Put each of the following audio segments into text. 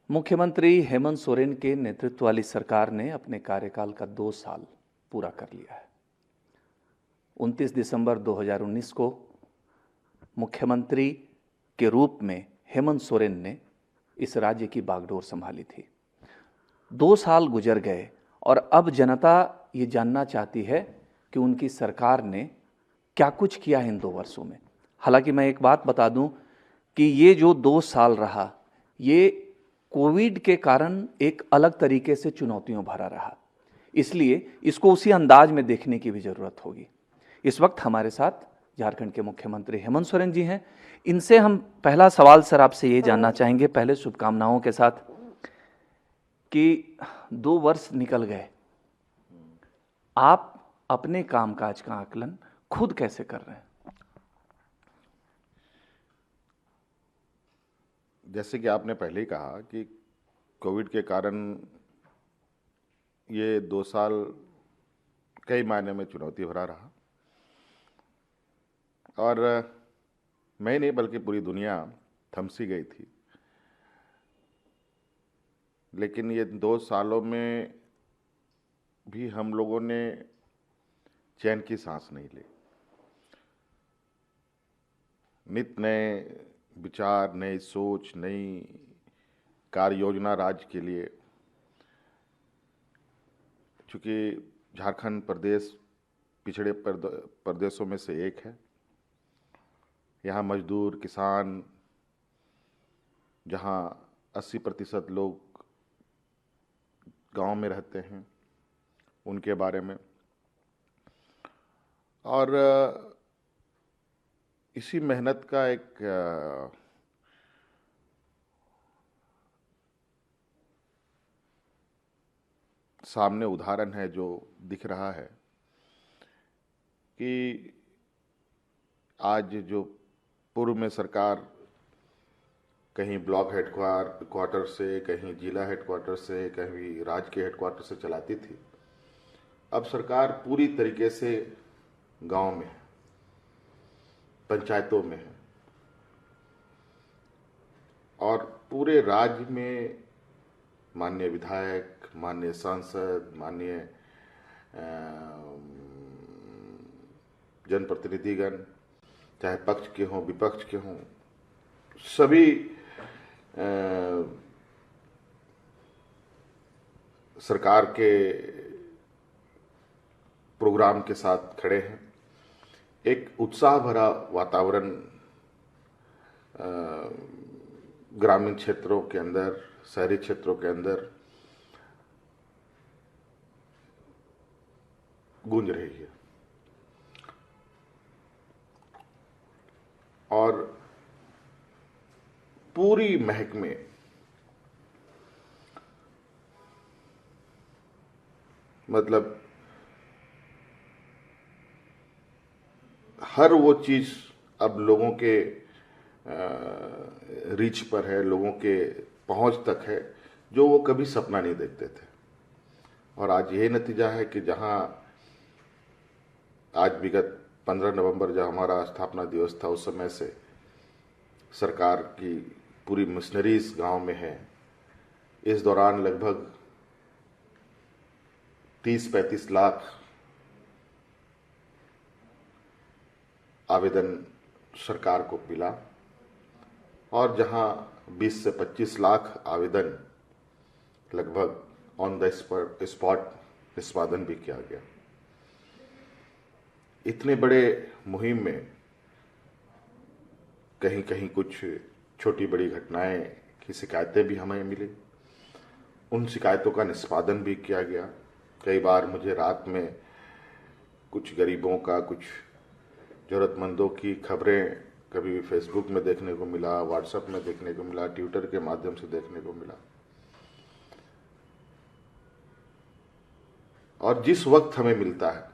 मुख्यमंत्री हेमंत सोरेन के नेतृत्व वाली सरकार ने अपने कार्यकाल का 2 साल पूरा कर लिया है। 29 दिसंबर 2019 को मुख्यमंत्री के रूप में हेमंत सोरेन ने इस राज्य की बागडोर संभाली थी। 2 साल गुजर गए और अब जनता ये जानना चाहती है कि उनकी सरकार ने क्या कुछ किया है इन 2 वर्षों में। हालांकि मैं एक बात बता दूं कि ये जो 2 साल रहा, ये कोविड के कारण एक अलग तरीके से चुनौतियों भरा रहा, इसलिए इसको उसी अंदाज में देखने की भी जरूरत होगी। इस वक्त हमारे साथ झारखंड के मुख्यमंत्री हेमंत सोरेन जी हैं। इनसे हम पहला सवाल सर आपसे ये जानना चाहेंगे, पहले शुभकामनाओं के साथ, कि 2 वर्ष निकल गए, आप अपने कामकाज का आकलन खुद कैसे कर रहे हैं? जैसे कि आपने पहले ही कहा कि कोविड के कारण ये 2 साल कई मायने में चुनौती भरा रहा और मैं नहीं बल्कि पूरी दुनिया थम सी गई थी। लेकिन ये 2 सालों में भी हम लोगों ने चैन की सांस नहीं ली। नित नए विचार, नई सोच, नई कार्य योजना राज्य के लिए। चूँकि झारखंड प्रदेश पिछड़े प्रदेशों में से एक है। यहाँ मजदूर, किसान, जहाँ 80% लोग गांव में रहते हैं, उनके बारे में, और इसी मेहनत का एक सामने उदाहरण है जो दिख रहा है कि आज जो पूर्व में सरकार कहीं ब्लॉक हेडक्वार्टर से, कहीं जिला हेडक्वार्टर से, कहीं राज्य के हेडक्वार्टर से चलाती थी, अब सरकार पूरी तरीके से गांव में है, पंचायतों में है और पूरे राज्य में माननीय विधायक, माननीय सांसद, माननीय जनप्रतिनिधिगण, चाहे पक्ष के हों विपक्ष के हों, सभी सरकार के प्रोग्राम के साथ खड़े हैं। एक उत्साह भरा वातावरण ग्रामीण क्षेत्रों के अंदर, शहरी क्षेत्रों के अंदर गूंज रही है और पूरी महक में मतलब हर वो चीज अब लोगों के रीच पर है, लोगों के पहुंच तक है, जो वो कभी सपना नहीं देखते थे। और आज यही नतीजा है कि जहां आज विगत 15 नवंबर जब हमारा स्थापना दिवस था, उस समय से सरकार की पूरी मशीनरीज गांव में है। इस दौरान लगभग 30-35 लाख आवेदन सरकार को मिला और जहां 20 से 25 लाख आवेदन लगभग ऑन द स्पॉट निष्पादन भी किया गया। इतने बड़े मुहिम में कहीं कहीं कुछ छोटी बड़ी घटनाएं की शिकायतें भी हमें मिली, उन शिकायतों का निष्पादन भी किया गया। कई बार मुझे रात में कुछ गरीबों का, कुछ जरूरतमंदों की खबरें कभी फेसबुक में देखने को मिला, व्हाट्सएप में देखने को मिला, ट्विटर के माध्यम से देखने को मिला। और जिस वक्त हमें मिलता है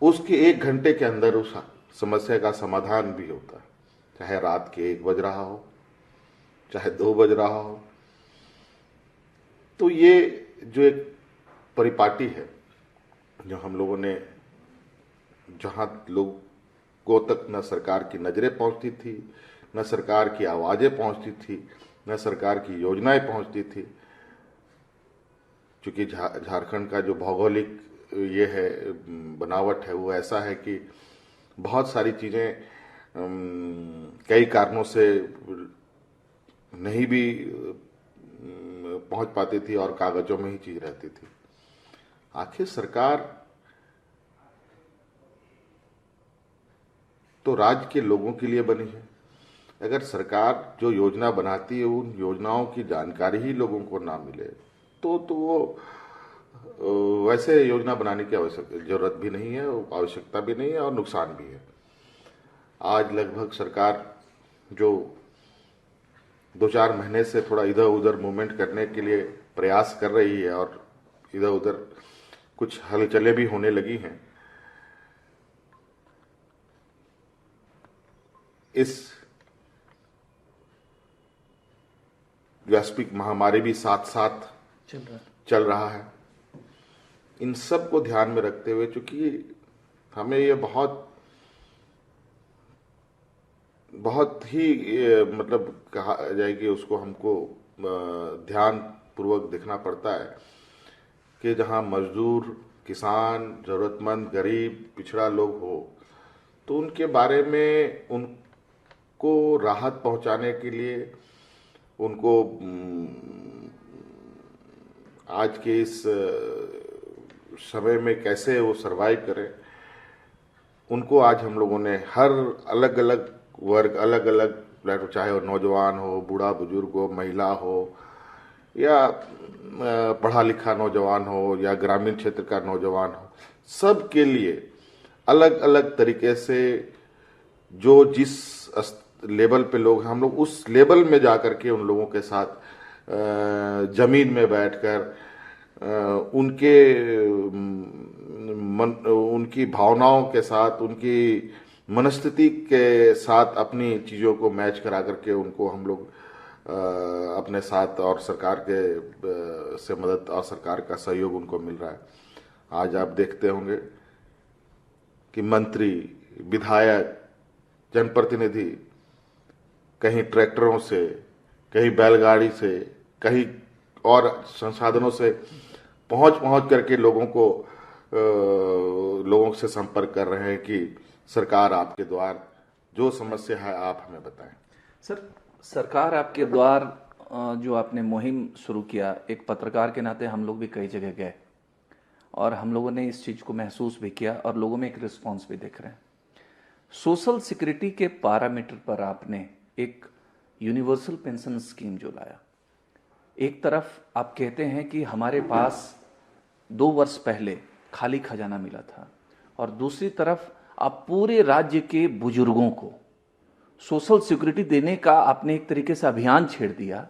उसके 1 घंटे के अंदर उस समस्या का समाधान भी होता है, चाहे रात के 1 बज रहा हो, चाहे 2 बज रहा हो। तो ये जो एक परिपाटी है, जो हम लोगों ने, जहां लोगों तक न सरकार की नजरें पहुंचती थी, न सरकार की आवाजें पहुंचती थी, न सरकार की योजनाएं पहुंचती थी। क्योंकि झारखंड का जो भौगोलिक ये है बनावट है वो ऐसा है कि बहुत सारी चीज़ें कई कारणों से नहीं भी पहुंच पाती थी और कागजों में ही चीज रहती थी। आखिर सरकार तो राज्य के लोगों के लिए बनी है। अगर सरकार जो योजना बनाती है उन योजनाओं की जानकारी ही लोगों को ना मिले तो वो वैसे योजना बनाने की जरूरत भी नहीं है, आवश्यकता भी नहीं है और नुकसान भी है। आज लगभग सरकार जो 2-4 महीने से थोड़ा इधर उधर मूवमेंट करने के लिए प्रयास कर रही है और इधर उधर कुछ हलचलें भी होने लगी हैं। इस वैश्विक महामारी भी साथ साथ चल रहा है। इन सब को ध्यान में रखते हुए चूंकि हमें ये बहुत ही मतलब कहा जाए कि उसको हमको ध्यान पूर्वक देखना पड़ता है कि जहां मजदूर, किसान, जरूरतमंद, गरीब, पिछड़ा लोग हो तो उनके बारे में उनको राहत पहुंचाने के लिए उनको आज के इस समय में कैसे वो सरवाइव करें, उनको आज हम लोगों ने हर अलग अलग वर्ग, अलग अलग चाहे वो नौजवान हो, बूढ़ा बुजुर्ग हो, महिला हो या पढ़ा लिखा नौजवान हो या ग्रामीण क्षेत्र का नौजवान हो, सब के लिए अलग अलग तरीके से जो जिस लेवल पे लोग हैं हम लोग उस लेवल में जाकर के उन लोगों के साथ जमीन में बैठकर उनकी भावनाओं के साथ, उनकी मनस्थिति के साथ अपनी चीज़ों को मैच करा करके उनको हम लोग अपने साथ और सरकार के से मदद और सरकार का सहयोग उनको मिल रहा है। आज आप देखते होंगे कि मंत्री, विधायक, जनप्रतिनिधि कहीं ट्रैक्टरों से, कहीं बैलगाड़ी से, कहीं और संसाधनों से पहुंच करके लोगों से संपर्क कर रहे हैं कि सरकार आपके द्वार, जो समस्या है आप हमें बताएं। सर, सरकार आपके द्वार जो आपने मुहिम शुरू किया, एक पत्रकार के नाते हम लोग भी कई जगह गए और हम लोगों ने इस चीज़ को महसूस भी किया और लोगों में एक रिस्पॉन्स भी देख रहे हैं। सोशल सिक्योरिटी के पैरामीटर पर आपने एक यूनिवर्सल पेंशन स्कीम जो लाया, एक तरफ आप कहते हैं कि हमारे पास 2 वर्ष पहले खाली खजाना मिला था और दूसरी तरफ आप पूरे राज्य के बुजुर्गों को सोशल सिक्योरिटी देने का आपने एक तरीके से अभियान छेड़ दिया।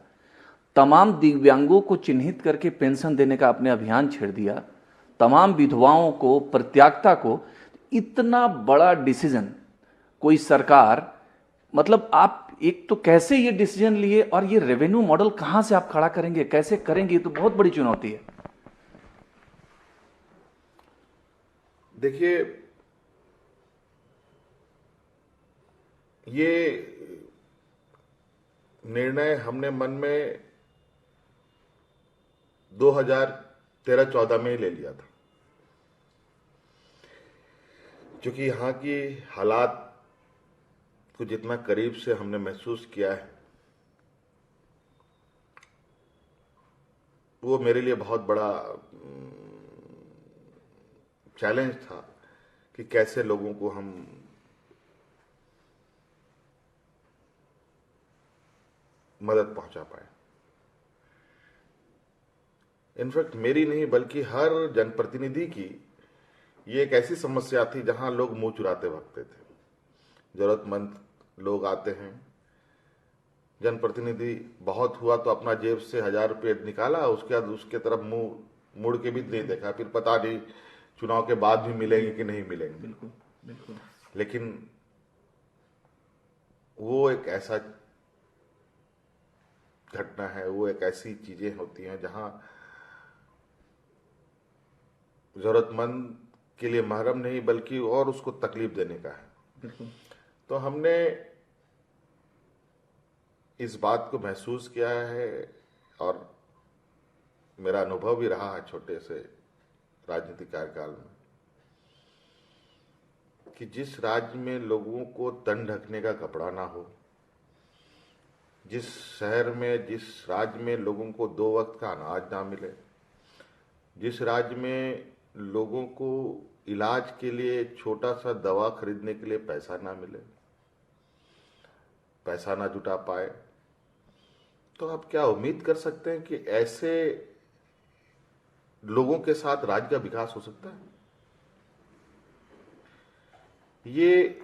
तमाम दिव्यांगों को चिन्हित करके पेंशन देने का आपने अभियान छेड़ दिया। तमाम विधवाओं को, परित्यागता को। इतना बड़ा डिसीजन कोई सरकार, मतलब आप एक तो कैसे ये डिसीजन लिए और ये रेवेन्यू मॉडल कहां से आप खड़ा करेंगे, कैसे करेंगे, ये तो बहुत बड़ी चुनौती है। देखिए, ये निर्णय हमने मन में 2013-14 में ही ले लिया था, क्योंकि यहाँ की हालात को जितना करीब से हमने महसूस किया है वो मेरे लिए बहुत बड़ा चैलेंज था कि कैसे लोगों को हम मदद पहुंचा पाए। इनफैक्ट मेरी नहीं बल्कि हर जनप्रतिनिधि की ये एक ऐसी समस्या थी जहां लोग मुंह चुराते भागते थे। जरूरतमंद लोग आते हैं, जनप्रतिनिधि बहुत हुआ तो अपना जेब से 1000 रुपये निकाला, उसके बाद उसके तरफ मुंह मुड़ के भी नहीं देखा, फिर पता नहीं चुनाव के बाद भी मिलेंगे कि नहीं मिलेंगे। बिल्कुल बिल्कुल। लेकिन वो एक ऐसा घटना है, वो एक ऐसी चीजें होती हैं जहां जरूरतमंद के लिए महरम नहीं बल्कि और उसको तकलीफ देने का है। बिल्कुल। तो हमने इस बात को महसूस किया है और मेरा अनुभव भी रहा है छोटे से राजनीतिक कार्यकाल में कि जिस राज्य में लोगों को तन ढकने का कपड़ा ना हो, जिस शहर में, जिस राज्य में लोगों को 2 वक्त का अनाज ना मिले, जिस राज्य में लोगों को इलाज के लिए छोटा सा दवा खरीदने के लिए पैसा ना मिले, पैसा ना जुटा पाए, तो आप क्या उम्मीद कर सकते हैं कि ऐसे लोगों के साथ राज्य का विकास हो सकता है? ये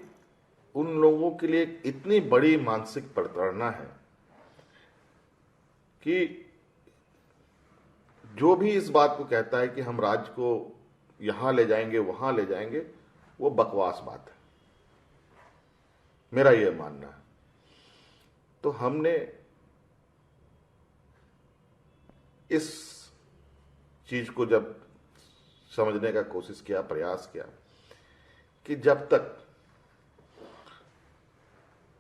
उन लोगों के लिए इतनी बड़ी मानसिक प्रताड़ना है कि जो भी इस बात को कहता है कि हम राज्य को यहां ले जाएंगे, वहां ले जाएंगे, वो बकवास बात है, मेरा यह मानना है। तो हमने इस चीज को जब समझने का कोशिश किया, प्रयास किया कि जब तक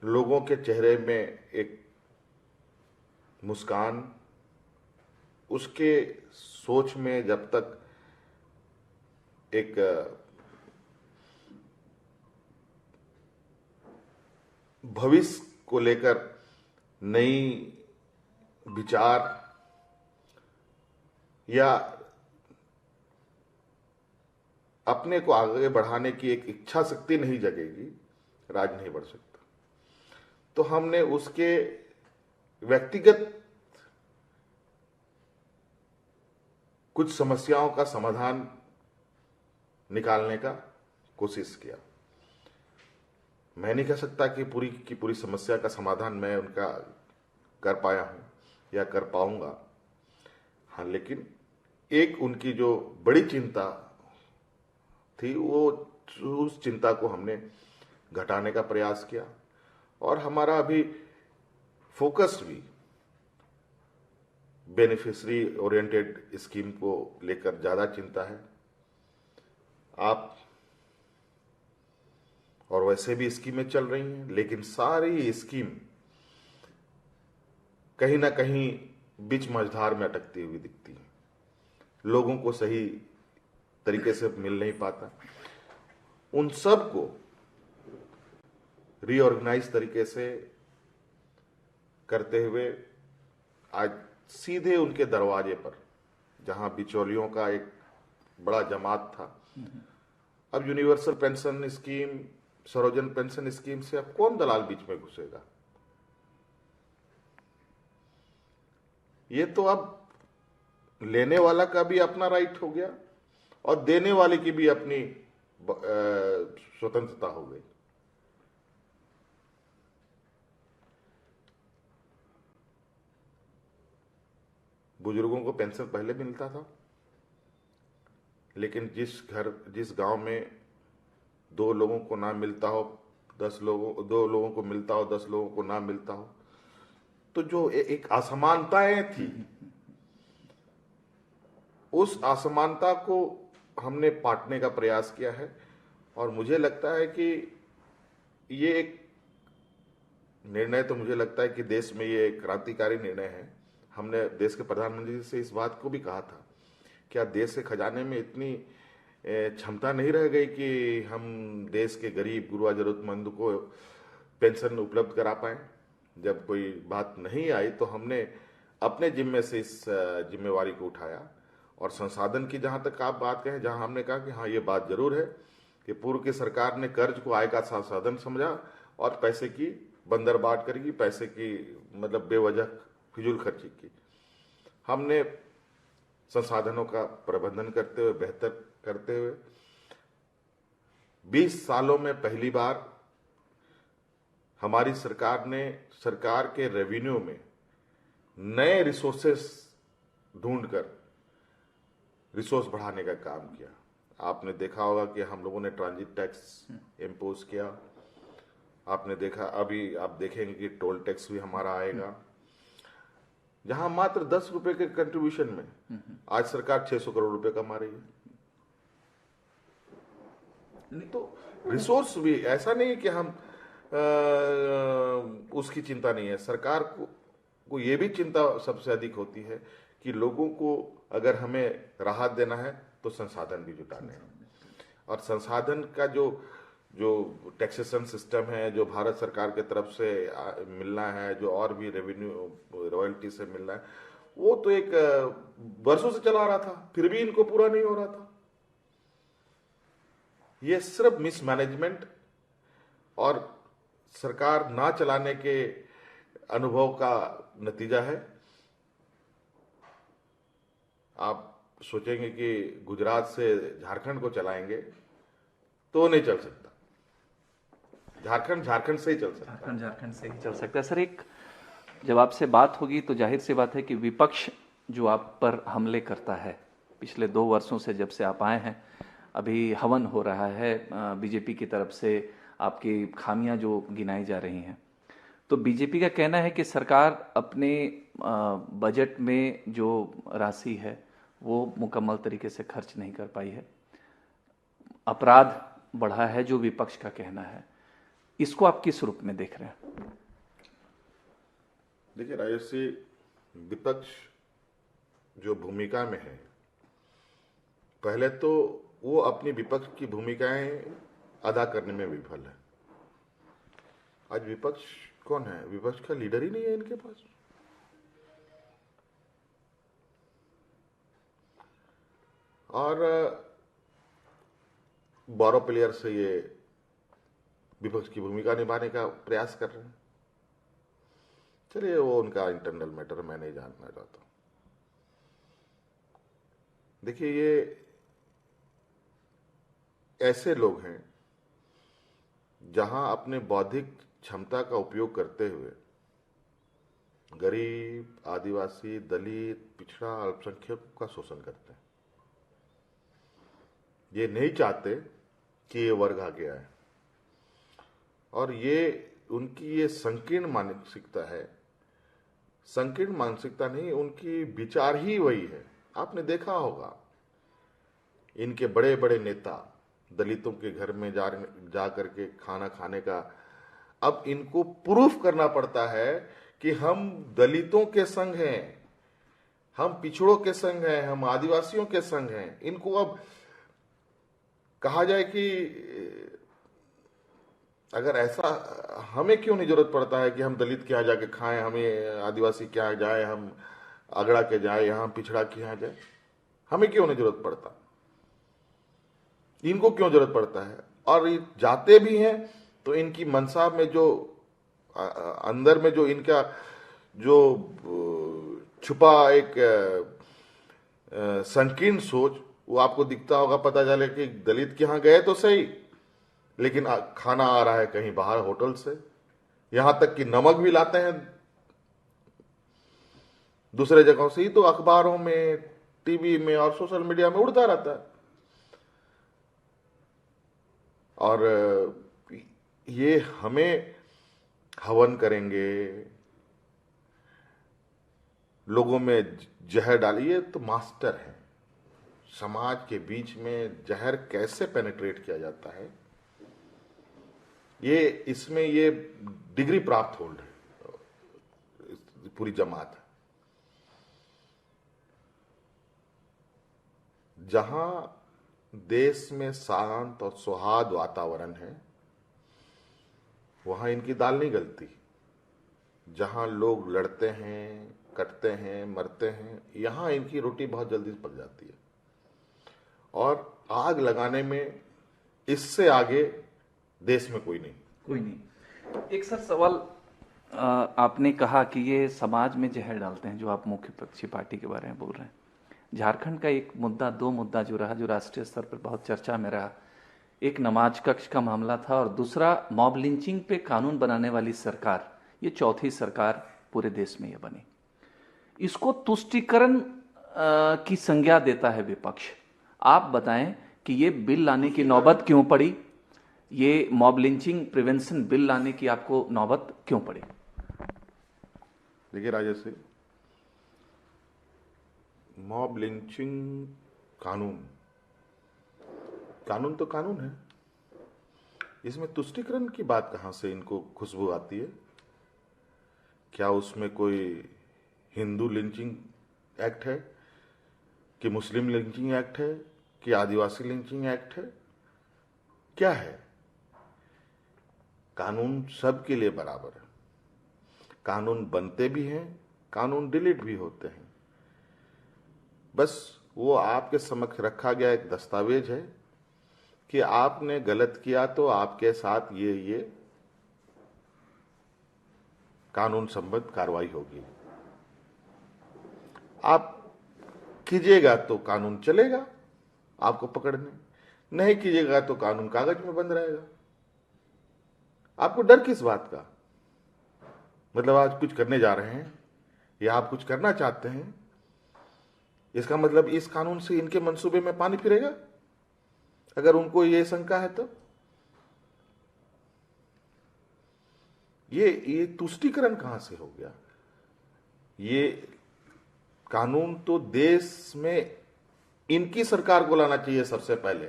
लोगों के चेहरे में एक मुस्कान, उसके सोच में जब तक एक भविष्य को लेकर नई विचार या अपने को आगे बढ़ाने की एक इच्छा शक्ति नहीं जगेगी, राज नहीं बढ़ सकता। तो हमने उसके व्यक्तिगत कुछ समस्याओं का समाधान निकालने का कोशिश किया। मैं नहीं कह सकता कि पूरी की पूरी समस्या का समाधान मैं उनका कर पाया हूं या कर पाऊंगा, हाँ, लेकिन एक उनकी जो बड़ी चिंता थी, वो उस चिंता को हमने घटाने का प्रयास किया और हमारा अभी फोकस भी बेनिफिशियरी ओरिएंटेड स्कीम को लेकर ज्यादा चिंता है। आप और वैसे भी स्कीमें चल रही हैं, लेकिन सारी स्कीम कहीं ना कहीं बीच मझधार में अटकती हुई दिखती है, लोगों को सही तरीके से मिल नहीं पाता। उन सब को रीऑर्गेनाइज तरीके से करते हुए आज सीधे उनके दरवाजे पर, जहां बिचौलियों का एक बड़ा जमात था, अब यूनिवर्सल पेंशन स्कीम, सरोजन पेंशन स्कीम से अब कौन दलाल बीच में घुसेगा? ये तो अब लेने वाला का भी अपना राइट हो गया और देने वाले की भी अपनी स्वतंत्रता हो गई। बुजुर्गों को पेंशन पहले मिलता था, लेकिन जिस गांव में 2 लोगों को ना मिलता हो, 2 लोगों को मिलता हो, 10 लोगों को ना मिलता हो, तो जो एक असमानताएं थी, उस असमानता को हमने पाटने का प्रयास किया है। और मुझे लगता है कि ये एक निर्णय, तो मुझे लगता है कि देश में ये एक क्रांतिकारी निर्णय है। हमने देश के प्रधानमंत्री से इस बात को भी कहा था, क्या देश के खजाने में इतनी क्षमता नहीं रह गई कि हम देश के गरीब गुरबा जरूरतमंद को पेंशन उपलब्ध करा पाए? जब कोई बात नहीं आई तो हमने अपने जिम्मे से इस जिम्मेवारी को उठाया। और संसाधन की जहां तक आप बात कहें, जहां हमने कहा कि हाँ, ये बात जरूर है कि पूर्व की सरकार ने कर्ज को आय का साधन समझा और पैसे की बंदरबाट करेगी, पैसे की मतलब बेवजह फिजूल खर्ची की। हमने संसाधनों का प्रबंधन करते हुए, बेहतर करते हुए 20 सालों में पहली बार हमारी सरकार ने सरकार के रेवेन्यू में नए रिसोर्सेस ढूंढकर रिसोर्स बढ़ाने का काम किया। आपने देखा होगा कि हम लोगों ने ट्रांजिट टैक्स इम्पोज किया। आपने देखा, अभी आप देखेंगे कि टोल टैक्स भी हमारा आएगा, जहां मात्र 10 रुपए के कंट्रीब्यूशन में आज सरकार 600 करोड़ रुपए कमा रही है। तो रिसोर्स भी ऐसा नहीं कि हम उसकी चिंता नहीं है। सरकार को ये भी चिंता सबसे अधिक होती है कि लोगों को अगर हमें राहत देना है तो संसाधन भी जुटाने हैं, और संसाधन का जो जो टैक्सेशन सिस्टम है, जो भारत सरकार के तरफ से मिलना है, जो और भी रेवेन्यू रॉयल्टी से मिलना है, वो तो एक वर्षों से चला रहा था, फिर भी इनको पूरा नहीं हो रहा था। ये सिर्फ मिसमैनेजमेंट और सरकार ना चलाने के अनुभव का नतीजा है। आप सोचेंगे कि गुजरात से झारखंड को चलाएंगे तो नहीं चल सकता। झारखंड से ही चल सकता है। झारखंड से ही चल सकता है। सर, एक जब आपसे बात होगी तो जाहिर सी बात है कि विपक्ष जो आप पर हमले करता है, पिछले 2 वर्षों से जब से आप आए हैं, अभी हवन हो रहा है बीजेपी की तरफ से, आपकी खामियां जो गिनाई जा रही हैं, तो बीजेपी का कहना है कि सरकार अपने बजट में जो राशि है वो मुकम्मल तरीके से खर्च नहीं कर पाई है, अपराध बढ़ा है, जो विपक्ष का कहना है। इसको आप किस रूप में देख रहे हैं? देखिए राजेश जी, विपक्ष जो भूमिका में है, पहले तो वो अपनी विपक्ष की भूमिकाएं अदा करने में विफल है। आज विपक्ष कौन है? विपक्ष का लीडर ही नहीं है इनके पास। और बोरो प्लेयर से ये विपक्ष की भूमिका निभाने का प्रयास कर रहे हैं। चलिए, वो उनका इंटरनल मैटर, मैं नहीं जानना चाहता। देखिए, ये ऐसे लोग हैं जहां अपने बौद्धिक क्षमता का उपयोग करते हुए गरीब, आदिवासी, दलित, पिछड़ा, अल्पसंख्यक का शोषण करते हैं। ये नहीं चाहते कि ये वर्ग आगे आए, और ये उनकी ये संकीर्ण मानसिकता है। संकीर्ण मानसिकता नहीं, उनकी विचार ही वही है। आपने देखा होगा, इनके बड़े बड़े नेता दलितों के घर में जा करके खाना खाने का, अब इनको प्रूफ करना पड़ता है कि हम दलितों के संग हैं, हम पिछड़ों के संग हैं, हम आदिवासियों के संग हैं। इनको अब कहा जाए कि अगर ऐसा, हमें क्यों नहीं जरूरत पड़ता है कि हम दलित के यहाँ जाके खाएं, हमें आदिवासी के यहाँ जाए, हम अगड़ा के जाए, यहाँ पिछड़ा के यहाँ जाए, हमें क्यों नहीं जरूरत पड़ता? इनको क्यों जरूरत पड़ता है? और ये जाते भी हैं तो इनकी मनसा में जो अंदर में जो इनका जो छुपा एक संकीर्ण सोच, वो आपको दिखता होगा। पता चले कि दलित के यहाँ गए तो सही, लेकिन खाना आ रहा है कहीं बाहर होटल से, यहां तक कि नमक भी लाते हैं दूसरे जगहों से ही, तो अखबारों में, टीवी में और सोशल मीडिया में उड़ता रहता है। और ये हमें हवन करेंगे, लोगों में जहर डालिए, तो मास्टर है। समाज के बीच में जहर कैसे पेनिट्रेट किया जाता है, ये इसमें ये डिग्री प्राप्त होल्ड है पूरी जमात। जहां देश में शांत और सौहार्द वातावरण है, वहां इनकी दाल नहीं गलती। जहां लोग लड़ते हैं, कटते हैं, मरते हैं, यहां इनकी रोटी बहुत जल्दी पक जाती है। और आग लगाने में इससे आगे देश में कोई नहीं। एक सर सवाल, आपने कहा कि ये समाज में जहर डालते हैं, जो आप मुख्य विपक्षी पार्टी के बारे में बोल रहे हैं। झारखंड का एक मुद्दा, 2 मुद्दा जो रहा, जो राष्ट्रीय स्तर पर बहुत चर्चा में रहा, एक नमाज कक्ष का मामला था, और दूसरा मॉब लिंचिंग पे कानून बनाने वाली सरकार। ये चौथी सरकार पूरे देश में ये बनी। इसको तुष्टीकरण की संज्ञा देता है विपक्ष। आप बताएं कि ये बिल लाने की नौबत क्यों पड़ी? ये मॉब लिंचिंग प्रिवेंशन बिल लाने की आपको नौबत क्यों पड़ी? देखिए राजेश जी, मॉब लिंचिंग कानून तो कानून है। इसमें तुष्टीकरण की बात कहाँ से इनको खुशबू आती है? क्या उसमें कोई हिंदू लिंचिंग एक्ट है कि मुस्लिम लिंचिंग एक्ट है कि आदिवासी लिंचिंग एक्ट है? क्या है? कानून सबके लिए बराबर है। कानून बनते भी हैं, कानून डिलीट भी होते हैं। बस वो आपके समक्ष रखा गया एक दस्तावेज है कि आपने गलत किया तो आपके साथ ये कानून संबद्ध कार्रवाई होगी। आप कीजिएगा तो कानून चलेगा आपको पकड़ने, नहीं कीजिएगा तो कानून कागज में बंद रहेगा। आपको डर किस बात का? मतलब आज कुछ करने जा रहे हैं या आप कुछ करना चाहते हैं, इसका मतलब इस कानून से इनके मंसूबे में पानी फिरेगा, अगर उनको ये शंका है तो। ये तुष्टीकरण कहां से हो गया? ये कानून तो देश में इनकी सरकार को लाना चाहिए, सबसे पहले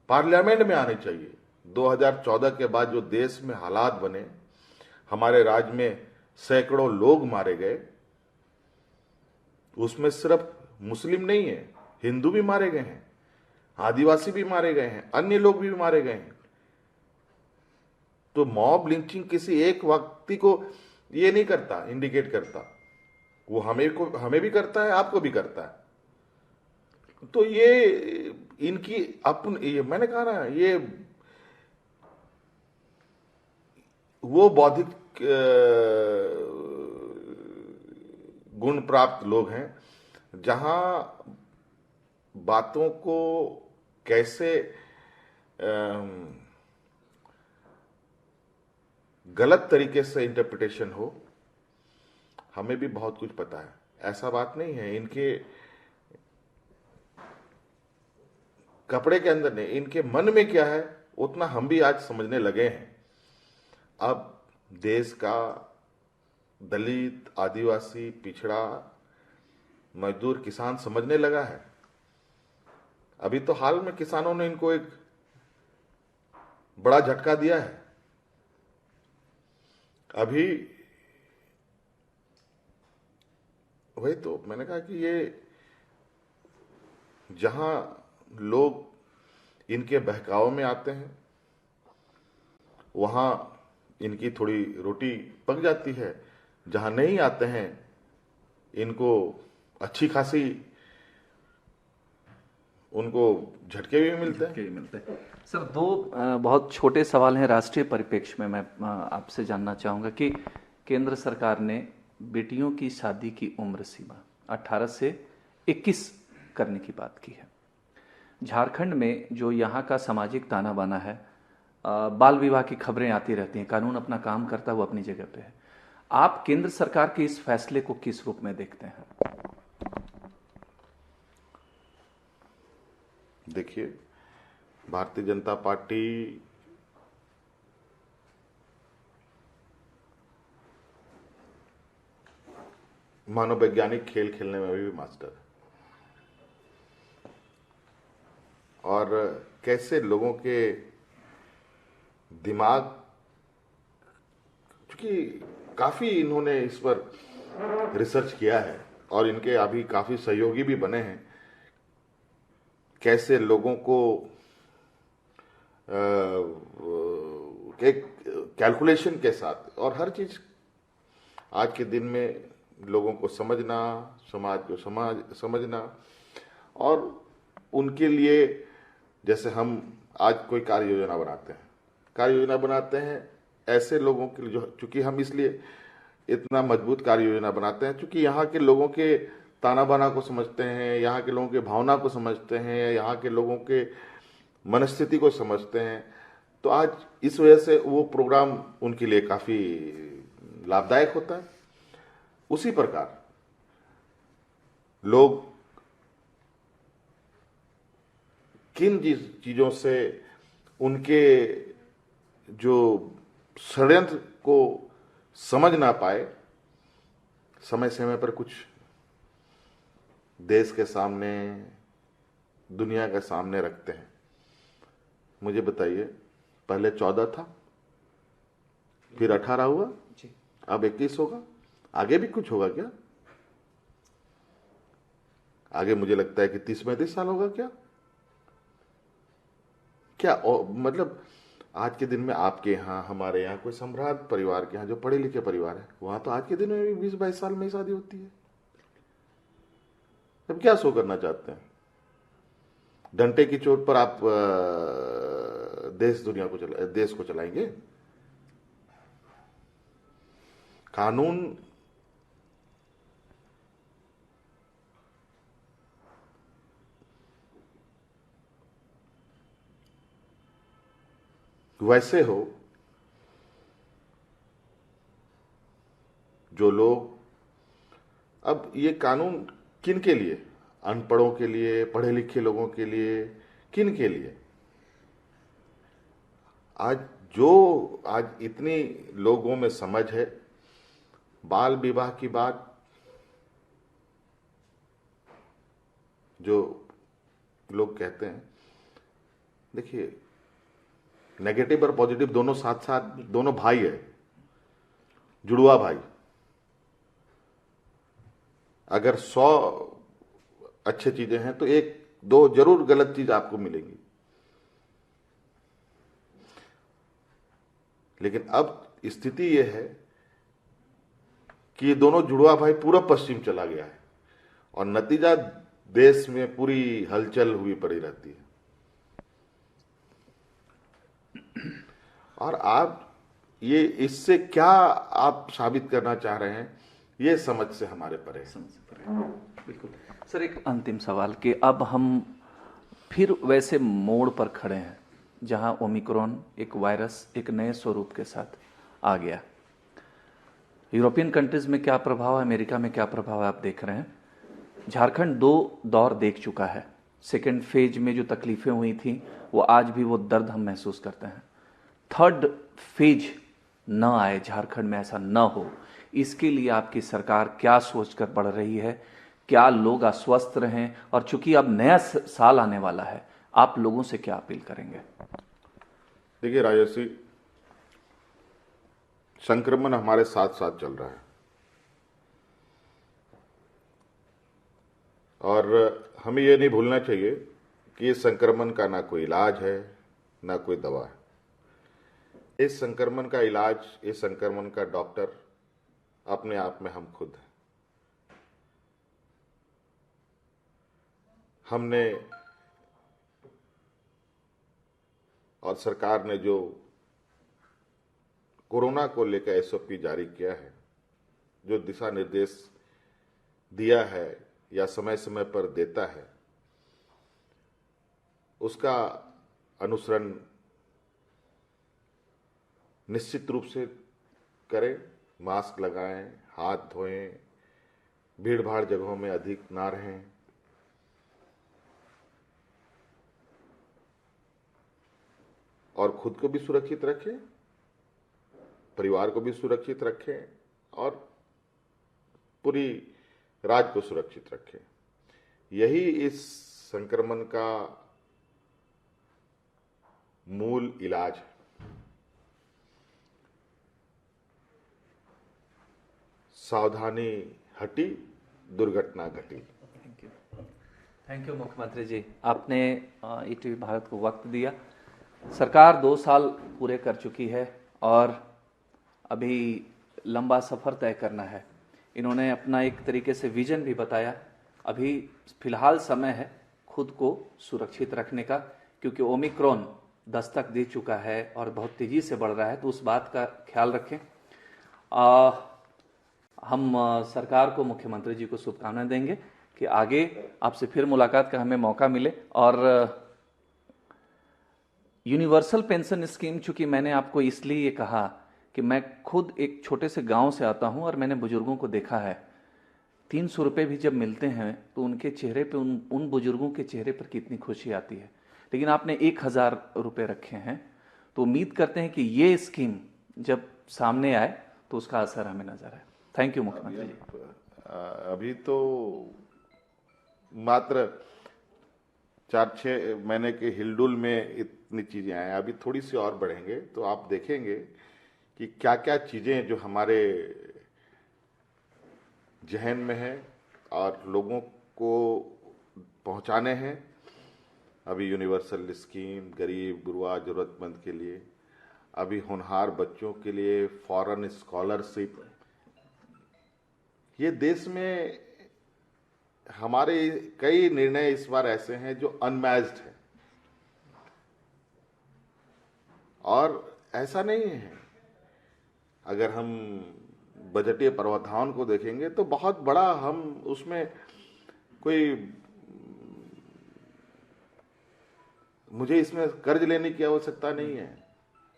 पार्लियामेंट में आने चाहिए। 2014 के बाद जो देश में हालात बने, हमारे राज्य में सैकड़ों लोग मारे गए, उसमें सिर्फ मुस्लिम नहीं है, हिंदू भी मारे गए हैं, आदिवासी भी मारे गए हैं, अन्य लोग भी मारे गए हैं। तो मॉब लिंचिंग किसी एक व्यक्ति को ये नहीं करता, इंडिकेट करता, वो हमें भी करता है, आपको भी करता है। तो ये इनकी ये मैंने कहा ना, ये वो बौद्धिक गुण प्राप्त लोग हैं जहां बातों को कैसे गलत तरीके से इंटरप्रिटेशन हो, हमें भी बहुत कुछ पता है। ऐसा बात नहीं है, इनके कपड़े के अंदर नहीं, इनके मन में क्या है उतना हम भी आज समझने लगे हैं। अब देश का दलित, आदिवासी, पिछड़ा, मजदूर, किसान समझने लगा है। अभी तो हाल में किसानों ने इनको एक बड़ा झटका दिया है। अभी वही तो मैंने कहा कि ये जहां लोग इनके बहकाव में आते हैं, वहां इनकी थोड़ी रोटी पक जाती है। जहां नहीं आते हैं, इनको अच्छी खासी उनको झटके भी मिलते हैं। सर, दो बहुत छोटे सवाल हैं राष्ट्रीय परिप्रेक्ष्य में। मैं आपसे जानना चाहूँगा कि केंद्र सरकार ने बेटियों की शादी की उम्र सीमा 18 से 21 करने की बात की है। झारखंड में जो यहाँ का सामाजिक ताना बाना है, बाल विवाह की खबरें आती रहती हैं, कानून अपना काम करता हुआ अपनी जगह पे है। आप केंद्र सरकार के इस फैसले को किस रूप में देखते हैं? देखिए, भारतीय जनता पार्टी मानववैज्ञानिक खेल खेलने में भी मास्टर है, और कैसे लोगों के दिमाग, क्योंकि काफी इन्होंने इस पर रिसर्च किया है और इनके अभी काफी सहयोगी भी बने हैं, कैसे लोगों को एक कैलकुलेशन के साथ, और हर चीज आज के दिन में लोगों को समझना, समाज को समझना, और उनके लिए जैसे हम आज कोई कार्य योजना बनाते हैं ऐसे लोगों के लिए, जो चूंकि हम इसलिए इतना मजबूत कार्य योजना बनाते हैं चूंकि यहाँ के लोगों के ताना बाना को समझते हैं, यहाँ के लोगों के भावना को समझते हैं, यहाँ के लोगों के मनस्थिति को समझते हैं। तो आज इस वजह से वो प्रोग्राम उनके लिए काफी लाभदायक होता है। उसी प्रकार लोग किन चीजों से उनके जो षड्यंत्र को समझ ना पाए, समय समय पर कुछ देश के सामने, दुनिया के सामने रखते हैं। मुझे बताइए, पहले 14 था, फिर 18 हुआ, अब 21 होगा, आगे भी कुछ होगा क्या? आगे मुझे लगता है कि 30-35 साल होगा क्या? मतलब आज के दिन में आपके यहाँ, हमारे यहाँ, कोई सम्राट परिवार के यहाँ जो पढ़े लिखे परिवार है, वहां तो आज के दिन में भी 20-22 साल में ही शादी होती है। अब क्या शो करना चाहते हैं? डंडे की चोट पर आप देश को चलाएंगे? कानून वैसे हो जो लोग, अब ये कानून किन के लिए? अनपढ़ों के लिए, पढ़े लिखे लोगों के लिए, किन के लिए? आज इतनी लोगों में समझ है, बाल विवाह की बात जो लोग कहते हैं, देखिए, नेगेटिव और पॉजिटिव दोनों साथ साथ, दोनों भाई है, जुड़वा भाई। अगर 100 अच्छी चीजें हैं तो 1-2 जरूर गलत चीज आपको मिलेंगी। लेकिन अब स्थिति यह है कि ये दोनों जुड़वा भाई पूरा पश्चिम चला गया है और नतीजा देश में पूरी हलचल हुई पड़ी रहती है। और आप ये इससे क्या आप साबित करना चाह रहे हैं, ये समझ से हमारे परे है। बिल्कुल सर, एक अंतिम सवाल कि अब हम फिर वैसे मोड़ पर खड़े हैं जहां ओमिक्रॉन एक वायरस एक नए स्वरूप के साथ आ गया। यूरोपियन कंट्रीज में क्या प्रभाव है, अमेरिका में क्या प्रभाव है, आप देख रहे हैं। झारखंड 2 दौर देख चुका है। सेकेंड फेज में जो तकलीफें हुई थी वो आज भी वो दर्द हम महसूस करते हैं। थर्ड फेज न आए झारखंड में, ऐसा न हो, इसके लिए आपकी सरकार क्या सोचकर बढ़ रही है? क्या लोग अस्वस्थ रहें? और चूंकि अब नया साल आने वाला है, आप लोगों से क्या अपील करेंगे? देखिए राजर्षि, संक्रमण हमारे साथ साथ चल रहा है और हमें यह नहीं भूलना चाहिए कि इस संक्रमण का ना कोई इलाज है, ना कोई दवा है। इस संक्रमण का इलाज, इस संक्रमण का डॉक्टर अपने आप में हम खुद हैं। हमने और सरकार ने जो कोरोना को लेकर SOP जारी किया है, जो दिशा निर्देश दिया है या समय समय पर देता है, उसका अनुसरण निश्चित रूप से करें। मास्क लगाएं, हाथ धोएं, भीड़ भाड़ जगहों में अधिक ना रहें, और खुद को भी सुरक्षित रखें, परिवार को भी सुरक्षित रखें और पूरी राज्य को सुरक्षित रखें। यही इस संक्रमण का मूल इलाज है। सावधानी हटी, दुर्घटना घटी। थैंक यू मुख्यमंत्री जी, आपने ETV भारत को वक्त दिया। सरकार 2 साल पूरे कर चुकी है और अभी लंबा सफ़र तय करना है। इन्होंने अपना एक तरीके से विजन भी बताया। अभी फिलहाल समय है खुद को सुरक्षित रखने का, क्योंकि ओमिक्रॉन दस्तक दे चुका है और बहुत तेज़ी से बढ़ रहा है, तो उस बात का ख्याल रखें। हम सरकार को, मुख्यमंत्री जी को शुभकामनाएं देंगे कि आगे आपसे फिर मुलाकात का हमें मौका मिले। और यूनिवर्सल पेंशन स्कीम, चूंकि मैंने आपको इसलिए ये कहा कि मैं खुद एक छोटे से गांव से आता हूं और मैंने बुजुर्गों को देखा है, 300 रुपये भी जब मिलते हैं तो उनके चेहरे पे, उन बुजुर्गों के चेहरे पर कितनी खुशी आती है। लेकिन आपने 1000 रुपये रखे हैं, तो उम्मीद करते हैं कि ये स्कीम जब सामने आए तो उसका असर हमें नजर आए। थैंक यू मुख्यमंत्री जी। अभी तो मात्र 4-6 महीने के हिलडुल में इतनी चीजें आए, अभी थोड़ी सी और बढ़ेंगे तो आप देखेंगे कि क्या क्या चीजें जो हमारे जहन में है और लोगों को पहुंचाने हैं। अभी यूनिवर्सल स्कीम गरीब गुरबा जरूरतमंद के लिए, अभी होनहार बच्चों के लिए फॉरेन स्कॉलरशिप। ये देश में हमारे कई निर्णय इस बार ऐसे हैं जो अनमैच्ड है, और ऐसा नहीं है। अगर हम बजटीय प्रावधान को देखेंगे तो बहुत बड़ा, हम उसमें कोई, मुझे इसमें कर्ज लेने की आवश्यकता नहीं है,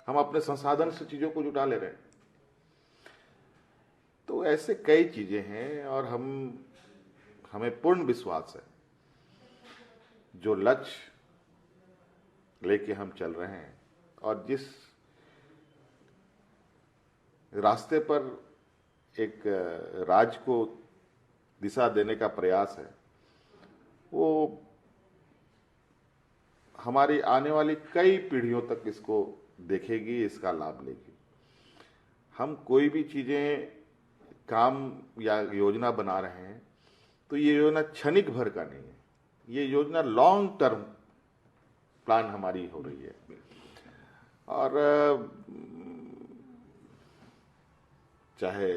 हम अपने संसाधन से चीजों को जुटा ले रहे हैं। तो ऐसे कई चीजें हैं, और हमें पूर्ण विश्वास है जो लक्ष्य लेके हम चल रहे हैं और जिस रास्ते पर एक राज्य को दिशा देने का प्रयास है, वो हमारी आने वाली कई पीढ़ियों तक इसको देखेगी, इसका लाभ लेगी। हम कोई भी चीजें काम या योजना बना रहे हैं तो ये योजना क्षणिक भर का नहीं है, ये योजना लॉन्ग टर्म प्लान हमारी हो रही है। और चाहे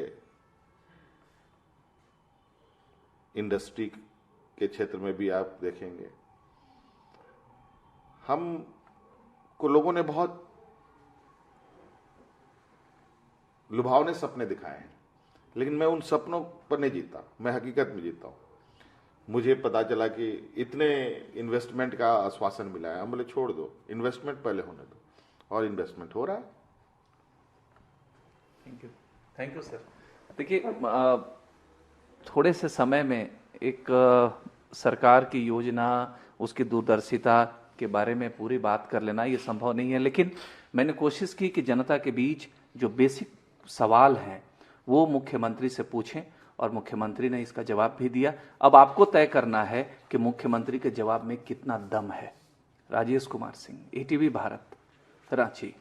इंडस्ट्री के क्षेत्र में भी आप देखेंगे, हम को लोगों ने बहुत लुभावने सपने दिखाए हैं, लेकिन मैं उन सपनों पर नहीं जीता, मैं हकीकत में जीता हूं। मुझे पता चला कि इतने इन्वेस्टमेंट का आश्वासन मिला है, हम बोले छोड़ दो, इन्वेस्टमेंट पहले होने दो, और इन्वेस्टमेंट हो रहा है। Thank you sir. देखिए, थोड़े से समय में एक सरकार की योजना, उसकी दूरदर्शिता के बारे में पूरी बात कर लेना ये संभव नहीं है, लेकिन मैंने कोशिश की कि जनता के बीच जो बेसिक सवाल हैं वो मुख्यमंत्री से पूछें, और मुख्यमंत्री ने इसका जवाब भी दिया। अब आपको तय करना है कि मुख्यमंत्री के जवाब में कितना दम है। राजेश कुमार सिंह, ATV भारत, रांची।